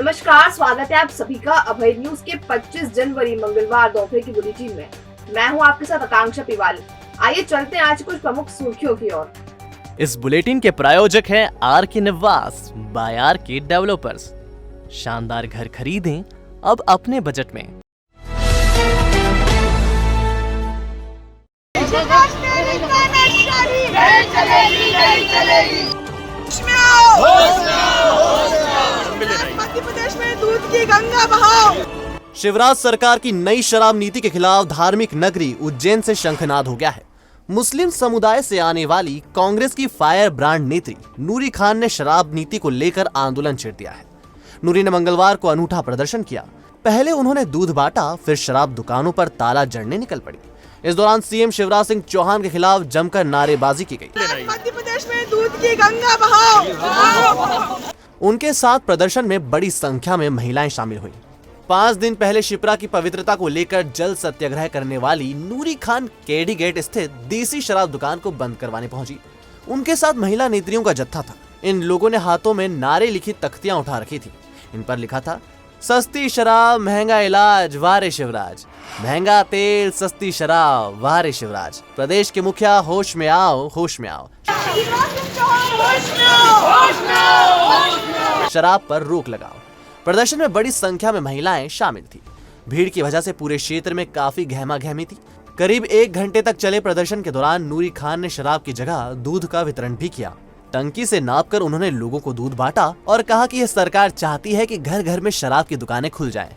नमस्कार, स्वागत है आप सभी का अभय न्यूज के 25 जनवरी मंगलवार दोपहर की बुलेटिन में। मैं हूं आपके साथ आकांक्षा पिवाल। आइए चलते हैं आज कुछ प्रमुख सुर्खियों की ओर। इस बुलेटिन के प्रायोजक हैं आर के निवास बाय आर के डेवलपर्स। शानदार घर खरीदें अब अपने बजट में। मध्य प्रदेश में दूध की गंगा बहाओ। शिवराज सरकार की नई शराब नीति के खिलाफ धार्मिक नगरी उज्जैन से शंखनाद हो गया है। मुस्लिम समुदाय से आने वाली कांग्रेस की फायर ब्रांड नेत्री नूरी खान ने शराब नीति को लेकर आंदोलन छेड़ दिया है। नूरी ने मंगलवार को अनूठा प्रदर्शन किया। पहले उन्होंने दूध बांटा, फिर शराब दुकानों पर ताला जड़ने निकल पड़ी। इस दौरान सीएम शिवराज सिंह चौहान के खिलाफ जमकर नारेबाजी की गई। मध्य प्रदेश में दूध की गंगा बहाओ। उनके साथ प्रदर्शन में बड़ी संख्या में महिलाएं शामिल हुई। 5 दिन पहले शिप्रा की पवित्रता को लेकर जल सत्याग्रह करने वाली नूरी खान केडी गेट स्थित देसी शराब दुकान को बंद करवाने पहुंची। उनके साथ महिला नेत्रियों का जत्था था। इन लोगों ने हाथों में नारे लिखी तख्तियां उठा रखी थी। इन पर लिखा था, सस्ती शराब महंगा इलाज वारे शिवराज, महंगा तेल सस्ती शराब वारे शिवराज, प्रदेश के मुखिया होश में आओ, होश में आओ, शराब पर रोक लगाओ। प्रदर्शन में बड़ी संख्या में महिलाएं शामिल थी। भीड़ की वजह से पूरे क्षेत्र में काफी गहमा गहमी थी। करीब 1 घंटे तक चले प्रदर्शन के दौरान नूरी खान ने शराब की जगह दूध का वितरण भी किया। टंकी से नापकर उन्होंने लोगों को दूध बांटा और कहा कि यह सरकार चाहती है कि घर घर में शराब की दुकानें खुल जाएं।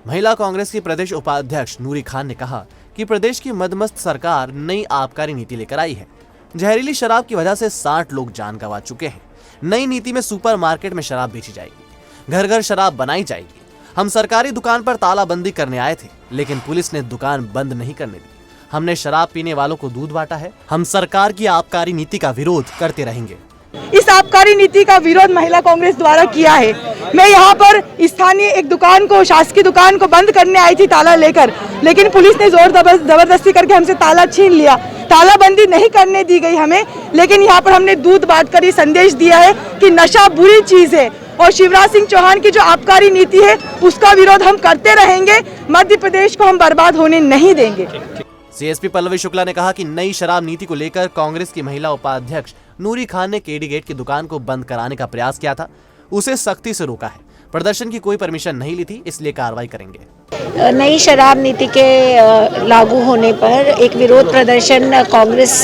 महिला कांग्रेस की प्रदेश उपाध्यक्ष नूरी खान ने कहा कि प्रदेश की मदमस्त सरकार नई आबकारी नीति लेकर आई है। जहरीली शराब की वजह से 60 लोग जान गंवा चुके हैं। नई नीति में सुपरमार्केट में शराब बेची जाएगी, घर घर शराब बनाई जाएगी। हम सरकारी दुकान पर तालाबंदी करने आए थे, लेकिन पुलिस ने दुकान बंद नहीं करने दी। हमने शराब पीने वालों को दूध बांटा है। हम सरकार की आबकारी नीति का विरोध करते रहेंगे। इस आबकारी नीति का विरोध महिला कांग्रेस द्वारा किया है। मैं यहाँ पर स्थानीय एक दुकान को, शासकीय दुकान को बंद करने आई थी ताला लेकर, लेकिन पुलिस ने जोर जबरदस्ती करके हमसे ताला छीन लिया। तालाबंदी नहीं करने दी गई हमें, लेकिन यहाँ पर हमने दूध बांटकर ये संदेश दिया है कि नशा बुरी चीज है और शिवराज सिंह चौहान की जो आबकारी नीति है उसका विरोध हम करते रहेंगे। मध्य प्रदेश को हम बर्बाद होने नहीं देंगे। सीएसपी पल्लवी शुक्ला ने कहा कि नई शराब नीति को लेकर कांग्रेस की महिला उपाध्यक्ष नूरी खान ने केडी गेट की दुकान को बंद कराने का प्रयास किया था, उसे सख्ती से रोका है। प्रदर्शन की कोई परमिशन नहीं ली थी, इसलिए कार्रवाई करेंगे। नई शराब नीति के लागू होने पर एक विरोध प्रदर्शन कांग्रेस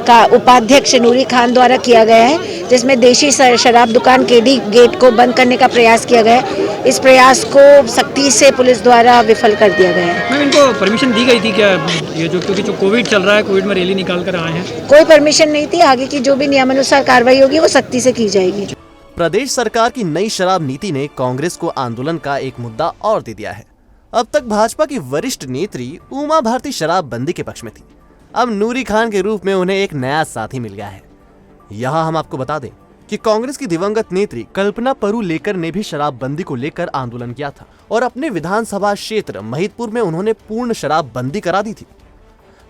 का उपाध्यक्ष नूरी खान द्वारा किया गया है, जिसमें देशी शराब दुकान केडी गेट को बंद करने का प्रयास किया गया है। इस प्रयास को सख्ती से पुलिस द्वारा विफल कर दिया गया है। मैम, इनको परमिशन दी गई थी क्या? ये जो क्योंकि जो कोविड चल रहा है, कोविड में रैली निकाल कर आए हैं, कोई परमिशन नहीं थी। आगे की जो भी नियमानुसार कार्रवाई होगी वो सख्ती से की जाएगी। प्रदेश सरकार की नई शराब नीति ने कांग्रेस को आंदोलन का एक मुद्दा और दे दिया है। अब तक भाजपा की वरिष्ठ नेत्री उमा भारती शराबबंदी के पक्ष में थी। अब नूरी खान के रूप में उन्हें एक नया साथी मिल गया है। यहाँ हम आपको बता दें कि कांग्रेस की दिवंगत नेत्री कल्पना परुलेकर ने भी शराबबंदी को लेकर आंदोलन किया था और अपने विधानसभा क्षेत्र महिदपुर में उन्होंने पूर्ण शराबबंदी करा दी थी।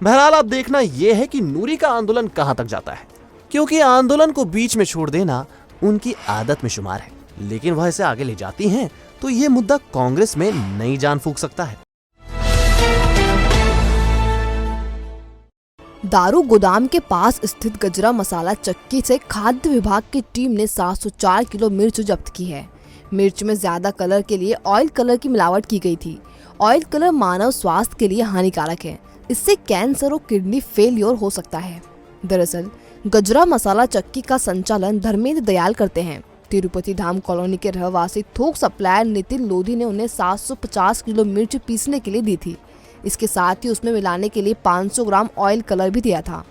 बहरहाल अब देखना यह है कि नूरी का आंदोलन कहां तक जाता है, क्योंकि आंदोलन को बीच में छोड़ देना उनकी आदत में शुमार है। लेकिन वह इसे आगे ले जाती हैं तो ये मुद्दा कांग्रेस में नई जान फूंक सकता है। दारू गोदाम के पास स्थित गजरा मसाला चक्की से खाद्य विभाग की टीम ने 704 किलो मिर्च जब्त की है। मिर्च में ज्यादा कलर के लिए ऑयल कलर की मिलावट की गई थी। ऑयल कलर मानव स्वास्थ्य के लिए हानिकारक है। इससे कैंसर और किडनी फेलियर हो सकता है। दरअसल गजरा मसाला चक्की का संचालन धर्मेंद्र दयाल करते हैं। तिरुपति धाम कॉलोनी के रहवासी थोक सप्लायर नितिन लोधी ने उन्हें 750 किलो मिर्च पीसने के लिए दी थी। इसके साथ ही उसमें मिलाने के लिए 500 ग्राम ऑयल कलर भी दिया था।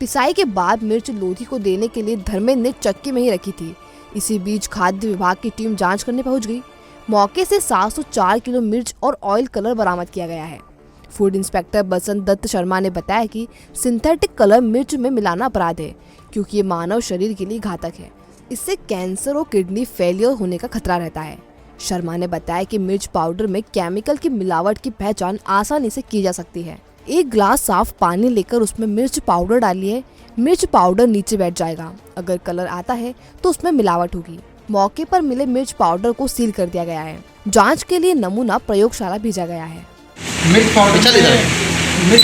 पिसाई के बाद मिर्च लोधी को देने के लिए धर्मेंद्र ने चक्की में ही रखी थी। इसी बीच खाद्य विभाग की टीम जांच करने पहुंच गई। मौके से 704 किलो मिर्च और ऑयल कलर बरामद किया गया है। फूड इंस्पेक्टर बसंत दत्त शर्मा ने बताया कि सिंथेटिक कलर मिर्च में मिलाना अपराध है, क्योंकि ये मानव शरीर के लिए घातक है। इससे कैंसर और किडनी फेलियर होने का खतरा रहता है। शर्मा ने बताया कि मिर्च पाउडर में केमिकल की मिलावट की पहचान आसानी से की जा सकती है। 1 गिलास साफ पानी लेकर उसमें मिर्च पाउडर डालिए। मिर्च पाउडर नीचे बैठ जाएगा। अगर कलर आता है तो उसमें मिलावट होगी। मौके पर मिले मिर्च पाउडर को सील कर दिया गया है। जांच के लिए नमूना प्रयोगशाला भेजा गया है। मिर्च पाउडर में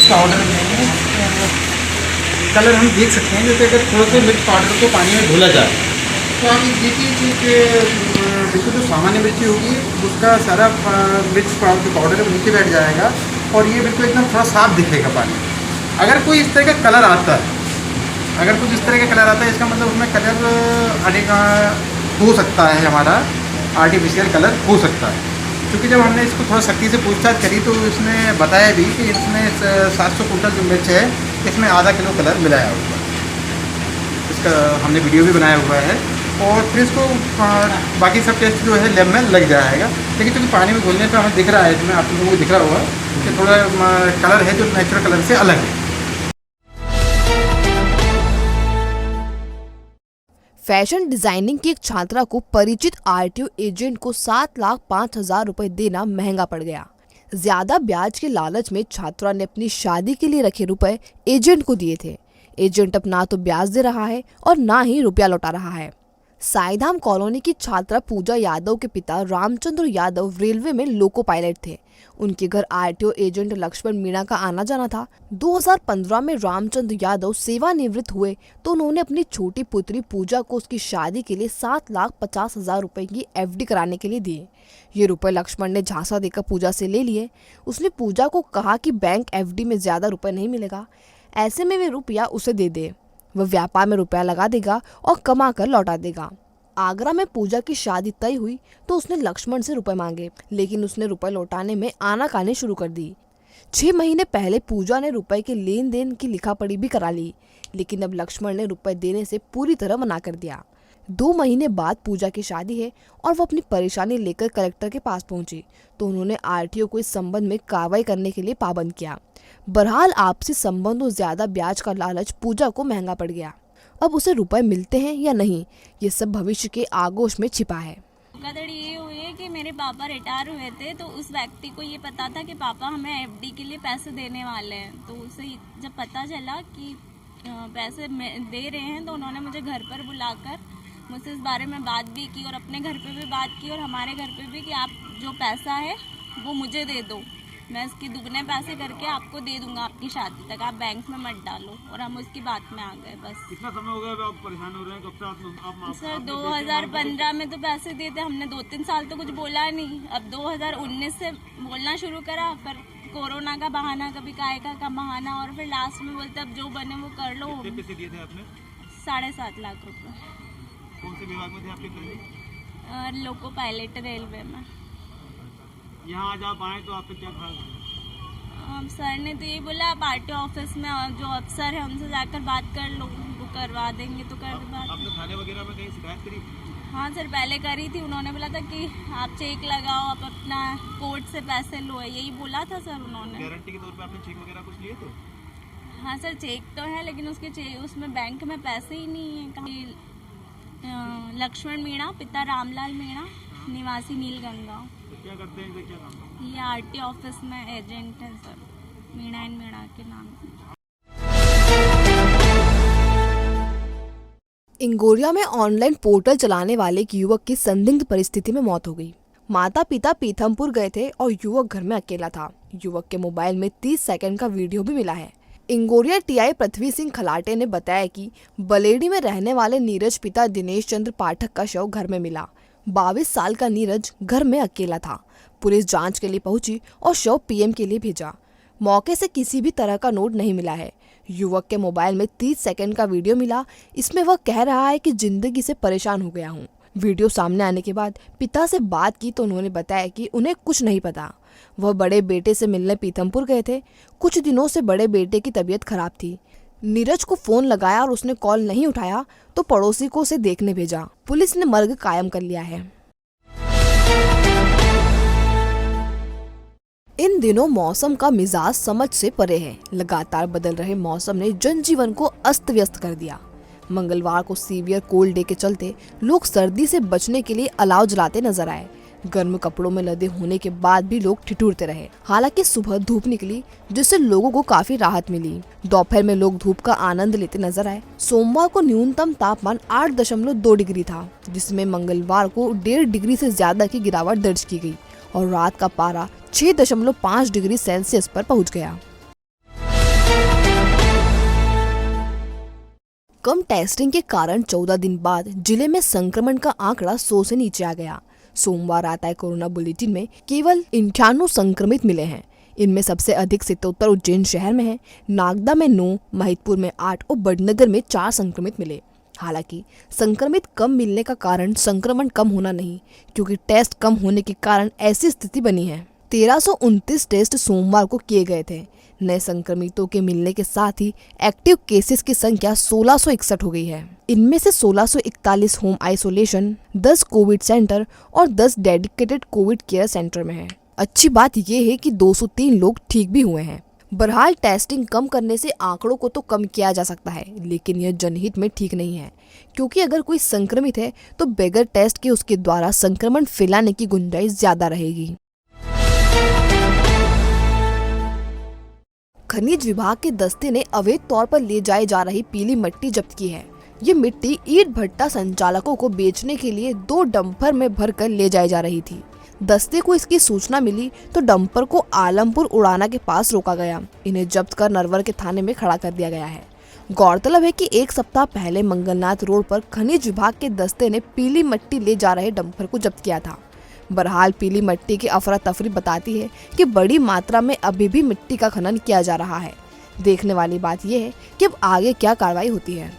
कलर हम देख सकते हैं। जैसे अगर थोड़ा सा मिर्च पाउडर को पानी में घोला जाए तो आप ये देखिए कि बिल्कुल जो सामान्य मिर्ची होगी उसका सारा मिर्च पाउडर है नीचे बैठ जाएगा और ये बिल्कुल एकदम थोड़ा साफ दिखेगा पानी। अगर कोई इस तरह का कलर आता है, अगर कुछ इस तरह का कलर आता है, इसका मतलब उसमें कलर हो सकता है, हमारा आर्टिफिशियल कलर हो सकता है। क्योंकि जब हमने इसको थोड़ा सख्ती से पूछताछ करी तो इसने बताया भी कि इसमें 700 कुंटल जो मिर्च है इसमें आधा किलो कलर मिलाया हुआ है। इसका हमने वीडियो भी बनाया हुआ है और फिर इसको बाकी सब टेस्ट जो है लैब में लग जाएगा। लेकिन क्योंकि पानी में घुलने पर हमें दिख रहा है, इसमें आप लोगों को दिख रहा होगा कि थोड़ा कलर है जो नेचुरल कलर से अलग है। फैशन डिजाइनिंग की एक छात्रा को परिचित आरटीओ एजेंट को 7,05,000 रुपए देना महंगा पड़ गया। ज्यादा ब्याज के लालच में छात्रा ने अपनी शादी के लिए रखे रुपए एजेंट को दिए थे। एजेंट अब ना तो ब्याज दे रहा है और ना ही रुपया लौटा रहा है। साईधाम कॉलोनी की छात्रा पूजा यादव के पिता रामचंद्र यादव रेलवे में लोको पायलट थे। उनके घर आरटीओ एजेंट लक्ष्मण मीणा का आना जाना था। 2015 में रामचंद्र यादव सेवानिवृत्त हुए तो उन्होंने अपनी छोटी पुत्री पूजा को उसकी शादी के लिए 7,50,000 रुपए की एफडी कराने के लिए दिए। ये रुपए लक्ष्मण ने झांसा देकर पूजा से ले लिए। उसने पूजा को कहा कि बैंक एफडी में ज्यादा रुपए नहीं मिलेगा, ऐसे में वे रुपया उसे दे दे, वह व्यापार में रुपया लगा देगा और कमा कर लौटा देगा। आगरा में पूजा की शादी तय हुई तो उसने लक्ष्मण से रुपए मांगे, लेकिन उसने रुपए लौटाने में आनाकानी शुरू कर दी। 6 महीने पहले पूजा ने रुपए के लेन देन की लिखापढ़ी भी करा ली, लेकिन अब लक्ष्मण ने रुपए देने से पूरी तरह मना कर दिया। 2 महीने बाद पूजा की शादी है और वो अपनी परेशानी लेकर कलेक्टर के पास पहुंची तो उन्होंने आरटीओ को इस संबंध में कार्रवाई करने के लिए पाबंद किया। बहरहाल आपसी संबंध और ज्यादा ब्याज का लालच पूजा को महंगा पड़ गया। अब उसे रुपए मिलते हैं या नहीं, ये सब भविष्य के आगोश में छिपा है। धोखाधड़ी ये हुई है कि मेरे पापा रिटायर हुए थे तो उस व्यक्ति को ये पता था कि पापा हमें एफडी के लिए पैसे देने वाले हैं। तो उसे जब पता चला कि पैसे दे रहे हैं तो उन्होंने मुझे घर पर बुलाकर मुझसे इस बारे में बात भी की और अपने घर पे भी बात की और हमारे घर पे भी कि आप जो पैसा है वो मुझे दे दो, मैं इसके दुगने पैसे करके आपको दे दूंगा आपकी शादी तक, आप बैंक में मत डालो। और हम उसकी बात में आ गए। बस कितना समय हो गया आप परेशान हो रहे हैं? कब से आप सर 2015 में तो पैसे दिए थे हमने, 2-3 साल तो कुछ बोला नहीं। अब 2019 से बोलना शुरू करा, फिर कोरोना का बहाना, कभी काय का बहाना, और फिर लास्ट में बोलते अब जो बने वो कर लो। कितने पैसे दिए थे आपने? 7.5 लाख रुपए। कौन से विभाग में थे आपके? लोको पायलट रेलवे में। यहाँ आज आप आए तो आपसे क्या कहा? सर ने तो यही बोला आप आरटीओ ऑफिस में जो अफसर है उनसे जाकर बात कर लो, वो करवा देंगे। तो कर बात। आपने थाने वगैरह में कहीं शिकायत करी? हाँ सर, पहले करी थी। उन्होंने बोला था कि आप चेक लगाओ, आप अपना कोर्ट से पैसे लो, यही बोला था सर उन्होंने। गारंटी के तौर पे आपने चेक वगैरह कुछ लिए थे? हाँ सर, चेक तो है लेकिन उसमें बैंक में पैसे ही नहीं है। लक्ष्मण मीणा, पिता रामलाल मीणा, निवासी नीलगंगा। तो क्या करते हैं, क्या काम? ये आरटीओ ऑफिस में एजेंट है सर, मीणा एंड मीणा के नाम से। इंगोरिया में ऑनलाइन पोर्टल चलाने वाले एक युवक की संदिग्ध परिस्थिति में मौत हो गई। माता पिता पीथमपुर गए थे और युवक घर में अकेला था। युवक के मोबाइल में 30 सेकंड का वीडियो भी मिला है। इंगोरिया टीआई पृथ्वी सिंह खलाटे ने बताया कि बलेडी में रहने वाले नीरज पिता दिनेश चंद्र पाठक का शव घर में मिला। 22 साल का नीरज घर में अकेला था। पुलिस जांच के लिए पहुंची और शव पीएम के लिए भेजा। मौके से किसी भी तरह का नोट नहीं मिला है। युवक के मोबाइल में 30 सेकंड का वीडियो मिला। इसमें वह कह रहा है कि जिंदगी से परेशान हो गया हूँ। वीडियो सामने आने के बाद पिता से बात की तो उन्होंने बताया कि उन्हें कुछ नहीं पता। वह बड़े बेटे से मिलने पीथमपुर गए थे। कुछ दिनों से बड़े बेटे की तबीयत खराब थी। नीरज को फोन लगाया और उसने कॉल नहीं उठाया तो पड़ोसी को उसे देखने भेजा। पुलिस ने मर्ग कायम कर लिया है। इन दिनों मौसम का मिजाज समझ से परे है। लगातार बदल रहे मौसम ने जनजीवन को अस्त व्यस्त कर दिया। मंगलवार को सीवियर कोल्ड डे के चलते लोग सर्दी से बचने के लिए अलाव जलाते नजर आए। गर्म कपड़ों में लदे होने के बाद भी लोग ठिठुरते रहे। हालांकि सुबह धूप निकली जिससे लोगों को काफी राहत मिली। दोपहर में लोग धूप का आनंद लेते नजर आए। सोमवार को न्यूनतम तापमान 8.2 डिग्री था, जिसमें मंगलवार को 1.5 डिग्री से ज्यादा की गिरावट दर्ज की गई और रात का पारा 6.5 डिग्री सेल्सियस पर पहुंच गया। कम टेस्टिंग के कारण 14 दिन बाद जिले में संक्रमण का आंकड़ा 100 से नीचे आ गया। सोमवार आता है कोरोना बुलेटिन में केवल 98 संक्रमित मिले हैं। इनमें सबसे अधिक सितौतर उज्जैन शहर में है, नागदा में 9, महिदपुर में 8 और बड़नगर में 4 संक्रमित मिले। हालांकि संक्रमित कम मिलने का कारण संक्रमण कम होना नहीं, क्योंकि टेस्ट कम होने के कारण ऐसी स्थिति बनी है। 1329 टेस्ट सोमवार को किए गए थे। नए संक्रमितों के मिलने के साथ ही एक्टिव केसेस की संख्या 1661 हो गई है। इनमें से 1641 होम आइसोलेशन, 10 कोविड सेंटर और 10 डेडिकेटेड कोविड केयर सेंटर में है। अच्छी बात यह है कि 203 लोग ठीक भी हुए हैं। बहरहाल टेस्टिंग कम करने से आंकड़ों को तो कम किया जा सकता है, लेकिन यह जनहित में ठीक नहीं है, क्योंकि अगर कोई संक्रमित है तो बगैर टेस्ट के उसके द्वारा संक्रमण फैलाने की गुंजाइश ज्यादा रहेगी। खनिज विभाग के दस्ते ने अवैध तौर पर ले जाए जा रही पीली मिट्टी जब्त की है। ये मिट्टी ईंट भट्टा संचालकों को बेचने के लिए 2 डंपर में भरकर ले जाई जा रही थी। दस्ते को इसकी सूचना मिली तो डंपर को आलमपुर उड़ाना के पास रोका गया। इन्हें जब्त कर नरवर के थाने में खड़ा कर दिया गया है। गौरतलब है कि 1 सप्ताह पहले मंगलनाथ रोड पर खनिज विभाग के दस्ते ने पीली मिट्टी ले जा रहे डंपर को जब्त किया था। बहरहाल पीली मिट्टी की अफरा तफरी बताती है कि बड़ी मात्रा में अभी भी मिट्टी का खनन किया जा रहा है। देखने वाली बात यह है कि अब आगे क्या कार्रवाई होती है।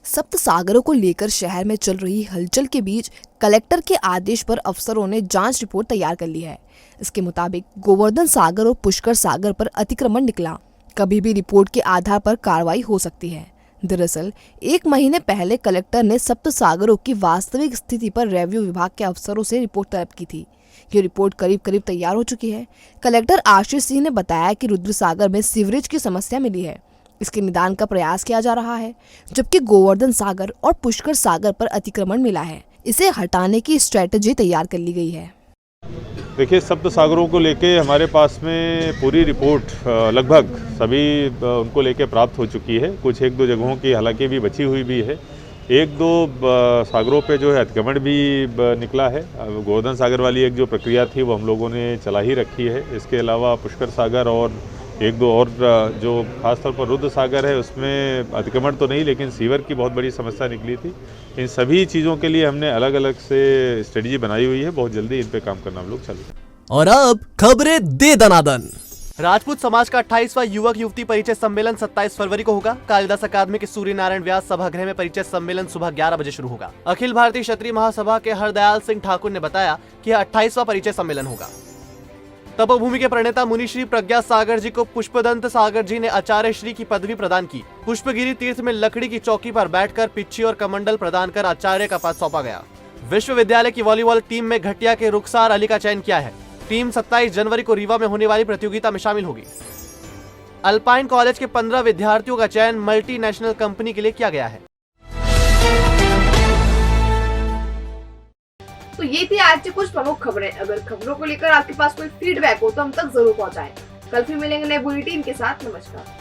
सप्त सागरों को लेकर शहर में चल रही हलचल के बीच कलेक्टर के आदेश पर अफसरों ने जांच रिपोर्ट तैयार कर ली है। इसके मुताबिक गोवर्धन सागर और पुष्कर सागर पर अतिक्रमण निकला। कभी भी रिपोर्ट के आधार पर कार्रवाई हो सकती है। दरअसल 1 महीने पहले कलेक्टर ने सप्त सागरों की वास्तविक स्थिति पर रेवेन्यू विभाग के अफसरों से रिपोर्ट तलब की थी। ये रिपोर्ट करीब तैयार हो चुकी है। कलेक्टर आशीष सिंह ने बताया कि रुद्र सागर में सीवरेज की समस्या मिली है। इसके निदान का प्रयास किया जा रहा है, जबकि गोवर्धन सागर और पुष्कर सागर पर अतिक्रमण मिला है। इसे हटाने की स्ट्रेटजी तैयार कर ली गई है। देखिए, सप्त सागरों को लेके हमारे पास में पूरी रिपोर्ट लगभग सभी उनको लेके प्राप्त हो चुकी है। कुछ 1-2 जगहों की हालांकि भी बची हुई भी है। 1-2 सागरों पे जो है अतिक्रमण भी निकला है। गोवर्धन सागर वाली एक जो प्रक्रिया थी वो हम लोगों ने चला ही रखी है। इसके अलावा पुष्कर सागर और 1-2 और जो खासतौर पर रुद्र सागर है उसमें अतिक्रमण तो नहीं, लेकिन सीवर की बहुत बड़ी समस्या निकली थी। इन सभी चीज़ों के लिए हमने अलग अलग से स्ट्रेटजी बनाई हुई है। बहुत जल्दी इन पे काम करना हम लोग चालू करेंगे। और अब खबरें दे दनादन। राजपूत समाज का 28वां युवक युवती परिचय सम्मेलन 27 फरवरी को होगा। कालिदास अकादमी के सूर्य नारायण व्यास सभागृह में परिचय सम्मेलन सुबह 11 बजे शुरू होगा। अखिल भारतीय क्षत्रिय महासभा के हरदयाल सिंह ठाकुर ने बताया कि 28वां परिचय सम्मेलन होगा। तपोभूमि के प्रणेता मुनि श्री प्रज्ञा सागर जी को पुष्पदंत सागर जी ने आचार्य श्री की पदवी प्रदान की। पुष्पगिरी तीर्थ में लकड़ी की चौकी पर बैठकर पिच्छी और कमंडल प्रदान कर आचार्य का पद सौंपा गया। विश्वविद्यालय की वॉलीबॉल टीम में घटिया के रुखसार अली का चयन किया है। टीम 27 जनवरी को रीवा में होने वाली प्रतियोगिता में शामिल होगी। अल्पाइन कॉलेज के 15 विद्यार्थियों का चयन मल्टीनेशनल कंपनी के लिए किया गया है। तो ये थी आज की कुछ प्रमुख खबरें। अगर खबरों को लेकर आपके पास कोई फीडबैक हो तो हम तक जरूर पहुंचाएं। कल फिर मिलेंगे नए बुलेटिन के साथ। नमस्कार।